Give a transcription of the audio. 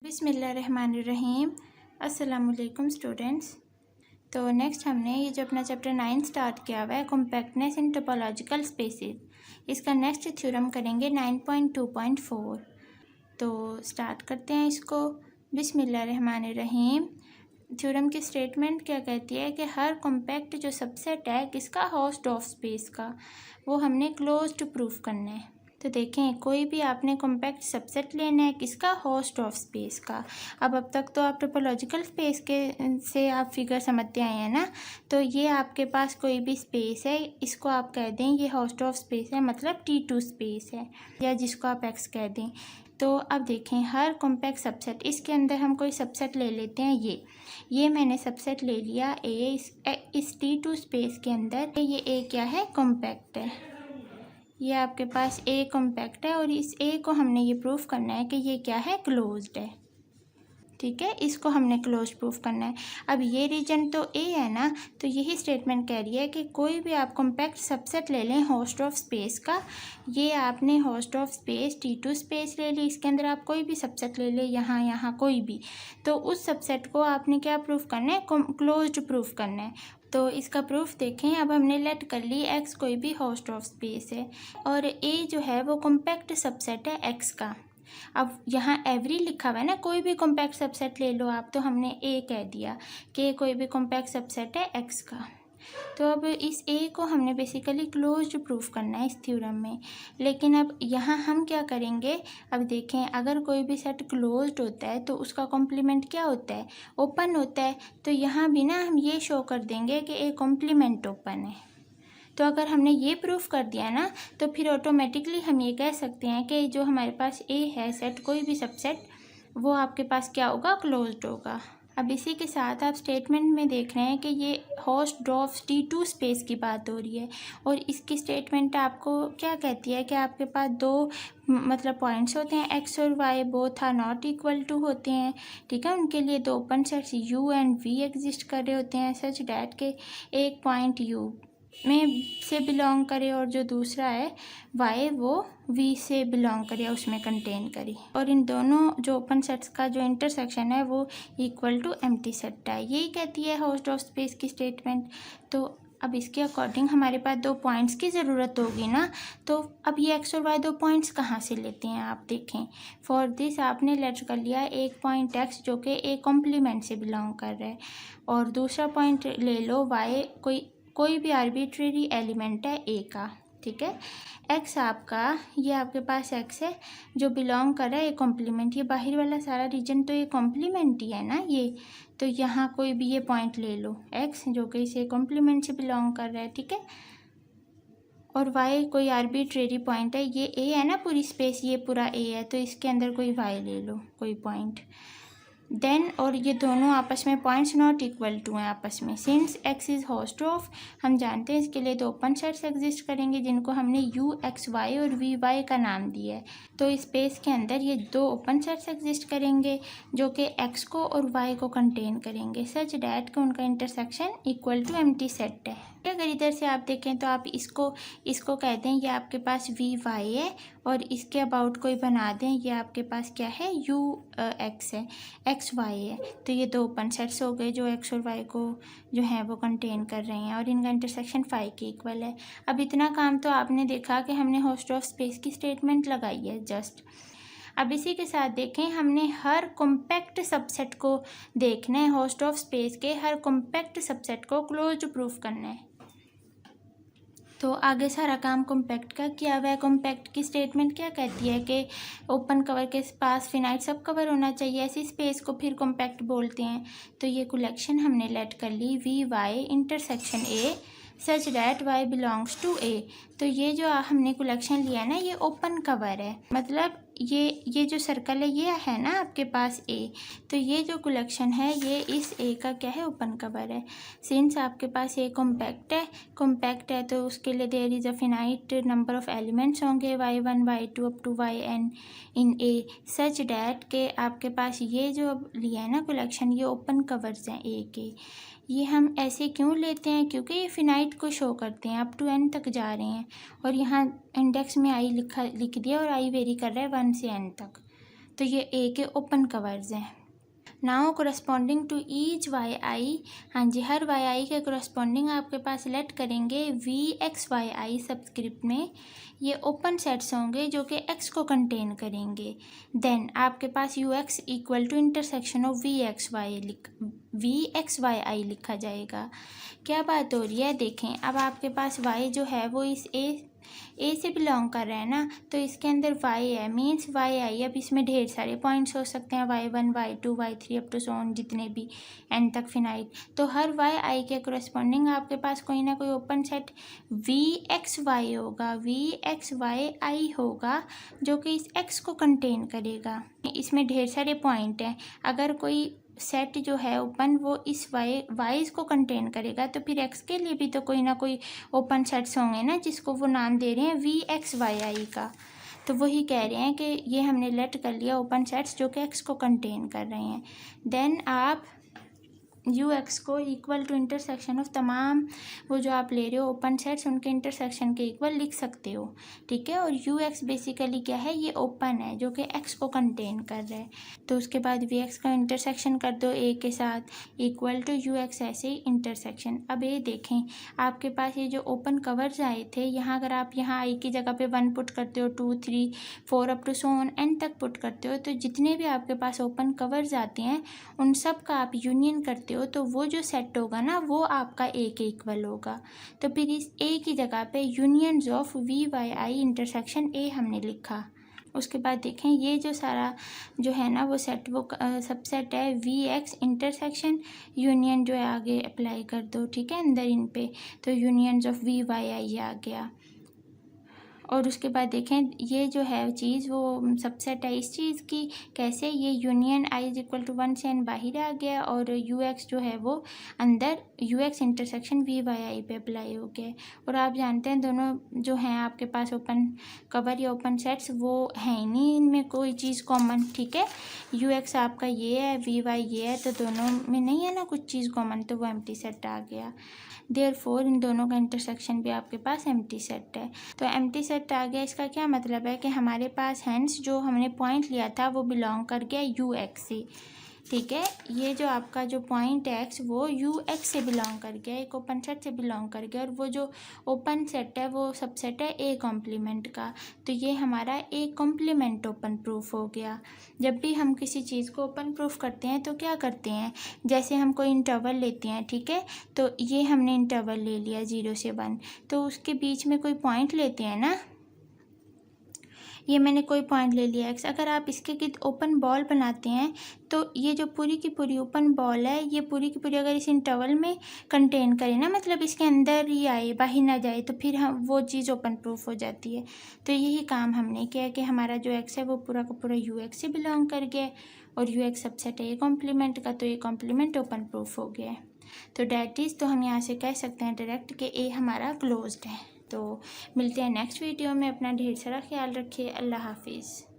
बिस्मिल्लाहिर्रहमानिर्रहीम। अस्सलामुअलैकुम स्टूडेंट्स। तो नेक्स्ट हमने ये जो अपना चैप्टर 9 स्टार्ट किया हुआ है कॉम्पैक्टनेस इन टोपोलॉजिकल स्पेसेस, इसका नेक्स्ट थ्योरम करेंगे 9.2.4। तो स्टार्ट करते हैं इसको। बिस्मिल्लाहिर्रहमानिर्रहीम। थ्योरम की स्टेटमेंट क्या कहती है कि हर कॉम्पैक्ट जो सबसेट है किसका, होस्ट ऑफ स्पेस का, वो हमने क्लोज्ड प्रूफ करना है। तो देखें, कोई भी आपने कॉम्पैक्ट सबसेट लेना है किसका, होस्ट ऑफ स्पेस का। अब तक तो आप टोपोलॉजिकल स्पेस के से आप फिगर समझते आए हैं ना। तो ये आपके पास कोई भी स्पेस है, इसको आप कह दें ये होस्ट ऑफ स्पेस है, मतलब T2 स्पेस है, या जिसको आप X कह दें। तो अब देखें, हर कॉम्पैक्ट सबसेट, इसके अंदर हम कोई सबसेट ले लेते हैं। ये मैंने सबसेट ले लिया ए, इस T2 स्पेस के अंदर ये ए क्या है, कॉम्पैक्ट है। ये आपके पास ए कॉम्पैक्ट है और इस ए को हमने ये प्रूफ करना है कि ये क्या है, क्लोज्ड है। ठीक है, इसको हमने क्लोज प्रूफ करना है। अब ये रीजन तो ए है ना, तो यही स्टेटमेंट कह रही है कि कोई भी आप कॉम्पैक्ट सबसेट ले लें होस्ट ऑफ स्पेस का। ये आपने host of space T2 space ले ली, इसके अंदर आप कोई भी सबसेट ले लें, यहाँ कोई भी, तो उस सबसेट को आपने क्या प्रूफ करना है, क्लोज्ड प्रूफ करना है। तो इसका प्रूफ देखें। अब हमने लेट कर ली X कोई भी होस्ट ऑफ स्पेस है और A जो है वो कॉम्पैक्ट सबसेट है X का। अब यहाँ एवरी लिखा हुआ है ना, कोई भी कॉम्पैक्ट सबसेट ले लो आप, तो हमने A कह दिया कि कोई भी कॉम्पैक्ट सबसेट है X का। तो अब इस A को हमने बेसिकली क्लोज्ड प्रूफ करना है इस थ्योरम में। लेकिन अब यहाँ हम क्या करेंगे, अब देखें, अगर कोई भी सेट क्लोज्ड होता है तो उसका कॉम्प्लीमेंट क्या होता है, ओपन होता है। तो यहाँ भी ना हम ये शो कर देंगे कि A कॉम्प्लीमेंट ओपन है। तो अगर हमने ये प्रूफ कर दिया ना, तो फिर ऑटोमेटिकली हम ये कह सकते हैं कि जो हमारे पास A है सेट, कोई भी सबसेट, वो आपके पास क्या होगा, क्लोज्ड होगा। अब इसी के साथ आप स्टेटमेंट में देख रहे हैं कि ये होस्ट ऑफ T2 स्पेस की बात हो रही है और इसकी स्टेटमेंट आपको क्या कहती है कि आपके पास दो मतलब पॉइंट्स होते हैं, X और Y both are not equal to होते हैं। ठीक है, उनके लिए दो open sets U and V exist कर रहे होते हैं, सच डैट के एक पॉइंट U में से बिलोंग करे और जो दूसरा है Y वो V से बिलोंग करे, उसमें कंटेन करे, और इन दोनों जो ओपन सेट्स का जो इंटरसेक्शन है वो इक्वल टू एम्प्टी सेट है। यही कहती है होस्ट ऑफ स्पेस की स्टेटमेंट। तो अब इसके अकॉर्डिंग हमारे पास दो पॉइंट्स की ज़रूरत होगी ना। तो अब ये X और Y दो पॉइंट्स कहाँ से लेते हैं, आप देखें। फॉर दिस आपने लेट कर लिया एक पॉइंट X जो कि A कॉम्प्लीमेंट से बिलोंग कर रहा है, और दूसरा पॉइंट ले लो Y, कोई भी आर्बिट्रेरी एलिमेंट है A का। ठीक है, X आपका, ये आपके पास X है जो बिलोंग कर रहा है A कॉम्प्लीमेंट, ये बाहर वाला सारा रीजन तो ये कॉम्प्लीमेंट ही है ना ये। तो यहाँ कोई भी ये पॉइंट ले लो X जो कि इसे कॉम्प्लीमेंट से बिलोंग कर रहा है। ठीक है, और Y कोई आर्बिट्रेरी पॉइंट है, ये A है ना, पूरी स्पेस ये पूरा A है, तो इसके अंदर कोई Y ले लो, कोई पॉइंट देन, और ये दोनों आपस में पॉइंट्स नॉट इक्वल टू हैं आपस में। Since X is host of, हम जानते हैं इसके लिए दो ओपन सेट्स एग्जिस्ट करेंगे जिनको हमने UXY और VY का नाम दिया है। तो इस स्पेस के अंदर ये दो ओपन सेट्स एग्जिस्ट करेंगे जो कि X को और Y को कंटेन करेंगे, सच डैट कि उनका intersection equal to empty set है। अगर इधर से आप देखें तो आप इसको कह दें ये आपके पास VY है, और इसके अबाउट कोई बना दें ये आपके पास क्या है, UX है, XY है। तो ये दो ओपन सेट्स हो गए जो X और Y को जो है वो कंटेन कर रहे हैं, और इनका इंटरसेक्शन फाई के इक्वल है। अब इतना काम तो आपने देखा कि हमने होस्ट ऑफ स्पेस की स्टेटमेंट लगाई है जस्ट। अब इसी के साथ देखें, हमने हर कॉम्पैक्ट सबसेट को देखना है, होस्ट ऑफ स्पेस के हर कॉम्पैक्ट सबसेट को क्लोज्ड प्रूफ करना है। तो आगे सारा काम कॉम्पैक्ट का किया हुआ है। कॉम्पैक्ट की स्टेटमेंट क्या कहती है कि ओपन कवर के पास फिनाइट सब कवर होना चाहिए, ऐसी स्पेस को फिर कॉम्पैक्ट बोलते हैं। तो ये कलेक्शन हमने लेट कर ली VY intersection A such that Y belongs to A। तो ये जो हमने कलेक्शन लिया है ना, ये ओपन कवर है, मतलब ये जो सर्कल है ये है ना आपके पास A, तो ये जो कलेक्शन है ये इस A का क्या है, ओपन कवर है। सिंस आपके पास A कॉम्पैक्ट है तो उसके लिए there is a finite number of elements होंगे Y1 Y2 up to YN in A, such that के आपके पास ये जो लिया है ना कलेक्शन, ये ओपन कवर्स हैं A के। ये हम ऐसे क्यों लेते हैं, क्योंकि ये फिनाइट को शो करते हैं, अप टू n तक जा रहे हैं, और यहाँ इंडेक्स में I लिख दिया और I वेरी कर रहा है 1 से n तक। तो ये ए के ओपन कवर्स हैं। Now corresponding to each Y I, हाँ जी, हर वाई आई के कोरस्पॉन्डिंग आपके पास लेट करेंगे V X Y I subscript में। ये ओपन सेट्स होंगे जो कि एक्स को कंटेन करेंगे। देन आपके पास U X equal to intersection of V X Y I लिखा जाएगा। क्या बात हो रही है, देखें अब आपके पास वाई जो है वो इस ए से बिलोंग कर रहा है ना, तो इसके अंदर वाई है, मीन्स वाई आई। अब इसमें ढेर सारे पॉइंट्स हो सकते हैं, y1 y2 y3 up to so on, जितने भी एन तक फिनाइट। तो हर वाई आई के कोरस्पॉन्डिंग आपके पास कोई ना कोई open set V X Y होगा, वी एक्स वाई आई होगा, जो कि इस एक्स को कंटेन करेगा। इसमें ढेर सारे पॉइंट हैं, अगर कोई सेट जो है ओपन वो इस वाइज को कंटेन करेगा, तो फिर एक्स के लिए भी तो कोई ना कोई ओपन सेट्स होंगे ना, जिसको वो नाम दे रहे हैं वी एक्स वाई आई का। तो वही कह रहे हैं कि ये हमने लेट कर लिया ओपन सेट्स जो कि एक्स को कंटेन कर रहे हैं। देन आप यू एक्स को इक्वल टू इंटरसेक्शन ऑफ तमाम वो जो आप ले रहे हो ओपन सेट्स, उनके इंटरसेक्शन के इक्वल लिख सकते हो, ठीक है। और यू एक्स बेसिकली क्या है, ये ओपन है जो कि एक्स को कंटेन कर रहा है। तो उसके बाद वी एक्स का इंटरसेक्शन कर दो ए के साथ इक्वल टू यू एक्स, ऐसे ही इंटरसेक्शन। अब ये देखें आपके पास ये जो ओपन कवर्स आए थे, यहाँ अगर आप यहाँ आई की जगह पे 1 पुट करते हो, 2 3 4 up to so on N तक पुट करते हो, तो जितने भी आपके पास ओपन कवर्स आते हैं उन सब का आप यूनियन करते हो, तो वो जो सेट होगा ना वो आपका ए के इक्वल होगा। तो फिर इस ए की जगह पे unions of V Y I intersection A हमने लिखा। उसके बाद देखें ये जो सारा जो है ना वो सेट वो सबसेट है वी एक्स इंटरसेक्शन यूनियन जो है आगे अप्लाई कर दो, ठीक है, अंदर इन पे। तो यूनियंस ऑफ वी वाई आई आ गया। और उसके बाद देखें ये जो है चीज़ वो सबसेट है इस चीज़ की, कैसे, ये union I is equal to 1 से एन बाहर आ गया, और यू एक्स जो है वो अंदर U X intersection V Y I पे अप्लाई हो गया। और आप जानते हैं दोनों जो हैं आपके पास ओपन कवर या ओपन सेट्स वो हैं ही नहीं, इनमें कोई चीज़ कॉमन, ठीक है। यू एक्स आपका ये है, वी वाई ये है, तो दोनों में नहीं है ना कुछ चीज़ कॉमन, तो वो एम्प्टी सेट आ गया। देयरफॉर इन दोनों का इंटरसेक्शन भी आपके पास एम्प्टी सेट है। तो एम्प्टी सेट आ गया, इसका क्या मतलब है कि हमारे पास हैंस जो हमने पॉइंट लिया था वो बिलोंग कर गया यू एक्स से, ठीक है। ये जो आपका जो पॉइंट है एक्स वो यू एक्स से बिलोंग कर गया, एक ओपन सेट से बिलोंग कर गया, और वो जो ओपन सेट है वो सबसेट है ए कॉम्प्लीमेंट का। तो ये हमारा ए कॉम्प्लीमेंट ओपन प्रूफ हो गया। जब भी हम किसी चीज़ को ओपन प्रूफ करते हैं तो क्या करते हैं, जैसे हम कोई इंटरवल लेते हैं, ठीक है, तो ये हमने इंटरवल ले लिया 0 से 1, तो उसके बीच में कोई पॉइंट लेते हैं ना, ये मैंने कोई पॉइंट ले लिया एक्स। अगर आप इसके गिर्द ओपन बॉल बनाते हैं तो ये जो पूरी की पूरी ओपन बॉल है ये पूरी की पूरी अगर इस इंटरवल में कंटेन करे ना, मतलब इसके अंदर ही आए बाहर ना जाए, तो फिर हम वो चीज़ ओपन प्रूफ हो जाती है। तो यही काम हमने किया कि हमारा जो एक्स है वो पूरा का पूरा यू एक्स से बिलोंग कर गया, और यू एक्स सबसेट है ए कॉम्प्लीमेंट का, तो ए कॉम्प्लीमेंट ओपन प्रूफ हो गया है। तो डैट इज़, तो हम यहाँ से कह सकते हैं डायरेक्ट कि ए हमारा क्लोज्ड है। तो मिलते हैं नेक्स्ट वीडियो में, अपना ढेर सारा ख्याल रखिए, अल्लाह हाफिज़।